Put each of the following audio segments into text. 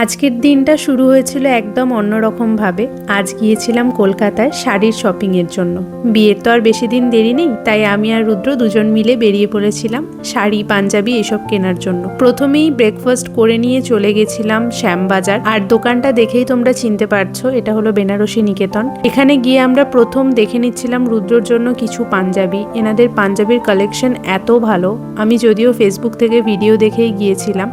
আজকের দিনটা শুরু হয়েছিল একদম অন্যরকমভাবে। আজ গিয়েছিলাম কলকাতায় শাড়ির শপিংয়ের জন্য। বিয়ের তো আর বেশি দিন দেরি নেই, তাই আমি আর রুদ্র দুজন মিলে বেরিয়ে পড়েছিলাম শাড়ি পাঞ্জাবি এসব কেনার জন্য। প্রথমেই ব্রেকফাস্ট করে নিয়ে চলে গেছিলাম শ্যামবাজার। আর দোকানটা দেখেই তোমরা চিনতে পারছো, এটা হলো বেনারসি নিকেতন। এখানে গিয়ে আমরা প্রথম দেখে নিচ্ছিলাম রুদ্রর জন্য কিছু পাঞ্জাবি। এনাদের পাঞ্জাবির কালেকশন এত ভালো, আমি যদিও ফেসবুক থেকে ভিডিও দেখেই গিয়েছিলাম,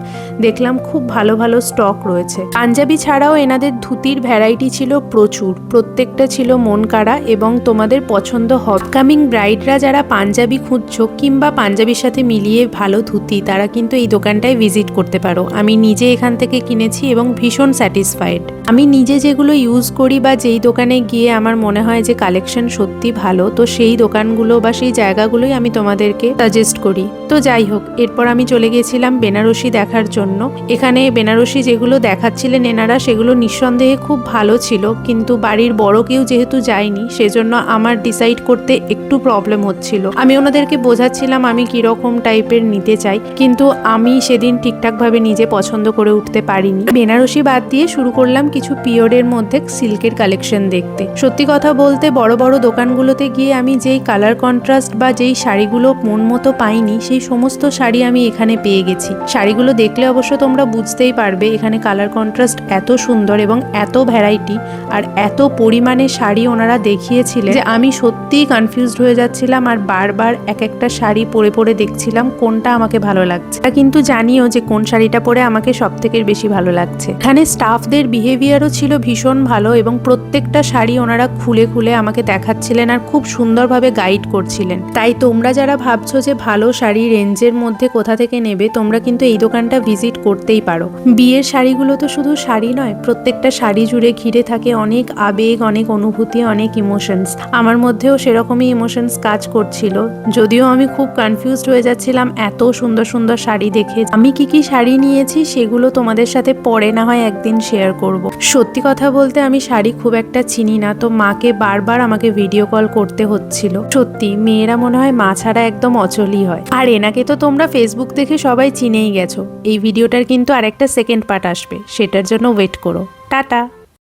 দেখলাম খুব ভালো ভালো স্টক রয়েছে। পাঞ্জাবি ছাড়াও এনাদের ধুতির ভ্যারাইটি ছিল প্রচুর, প্রত্যেকটা ছিল মন কাড়া এবং তোমাদের পছন্দ হবে। কামিং ব্রাইডরা যারা পাঞ্জাবি খুঁজছো কিংবা পাঞ্জাবির সাথে মিলিয়ে ভালো ধুতি, তারা কিন্তু এই দোকানটায় ভিজিট করতে পারো। আমি নিজে এখান থেকে কিনেছি এবং ভীষণ স্যাটিসফাইড। আমি নিজে যেগুলো ইউজ করি বা যেই দোকানে গিয়ে আমার মনে হয় যে কালেকশন সত্যি ভালো, তো সেই দোকানগুলো বা সেই জায়গাগুলোই আমি তোমাদেরকে সাজেস্ট করি। তো যাই হোক, এরপর আমি চলে গিয়েছিলাম বেনারসি দেখার জন্য। এখানে বেনারসি যেগুলো দেখাচ্ছিলেন এনারা, সেগুলো নিঃসন্দেহে খুব ভালো ছিল, কিন্তু বাড়ির বড় কেউ যেহেতু যায়নি, সেজন্য আমার ডিসাইড করতে একটু প্রবলেম হচ্ছিল। আমি ওনাদেরকে বোঝাচ্ছিলাম আমি কিরকম টাইপের নিতে চাই, কিন্তু আমি সেদিন ঠিকঠাকভাবে নিজে পছন্দ করে উঠতে পারিনি। বেনারসি বাদ দিয়ে শুরু করলাম কিছু পিওরের মধ্যে সিল্কের কালেকশন দেখতে। সত্যি কথা বলতে বড় বড় দোকানগুলোতে গিয়ে আমি যেই কালার কন্ট্রাস্ট বা যেই শাড়িগুলো মন মতো পাইনি, সেই সমস্ত শাড়ি আমি এখানে পেয়ে গেছি। শাড়িগুলো দেখলে অবশ্য তোমরা বুঝতেই পারবে এখানে কালার কন্ট্রাস্ট এত সুন্দর এবং এত ভ্যারাইটি আর এত পরিমাণে শাড়ি ওনারা দেখিয়েছিলেন যে আমি সত্যিই কনফিউজড হয়ে যাচ্ছিলাম আর বারবার এক একটা শাড়ি পরে পরে দেখছিলাম কোনটা আমাকে ভালো লাগছে। তা কিন্তু জানিও যে কোন শাড়িটা পরে আমাকে সব থেকে বেশি ভালো লাগছে। এখানে স্টাফদের বিহেভিয়ারও ছিল ভীষণ ভালো এবং প্রত্যেকটা শাড়ি ওনারা খুলে খুলে আমাকে দেখাচ্ছিলেন আর খুব সুন্দরভাবে গাইড করছিলেন। তাই তোমরা যারা ভাবছো যে ভালো শাড়ি রেঞ্জের মধ্যে কোথা থেকে নেবে, তোমরা কিন্তু এই দোকানটা ভিজিট করতেই পারো। বিয়ের শাড়িগুলো তো শুধু শাড়ি নয়, প্রত্যেকটা শাড়ি জুড়ে ঘিরে থাকে অনেক আবেগ, অনেক অনুভূতি, অনেক ইমোশনস। আমার মধ্যেও সেরকমই ইমোশনস কাজ করছিল, যদিও আমি খুব কনফিউজড হয়ে যাচ্ছিলাম এত সুন্দর সুন্দর শাড়ি দেখে। আমি কি কি শাড়ি নিয়েছি সেগুলো তোমাদের সাথে পরে না হয় একদিন শেয়ার করব। সত্যি কথা বলতে আমি শাড়ি খুব একটা চিনি না, তো মাকে বারবার আমাকে ভিডিও কল করতে হচ্ছিল। সত্যি মেয়েরা মনে হয় মা ছাড়া একদম অচলই হয়। আর এনাকে তো তোমরা ফেসবুক দেখে সবাই চিনেই গেছো। এই ভিডিওটার কিন্তু আরেকটা সেকেন্ড পার্ট আসবে, সেটার জন্য ওয়েট করো। টাটা।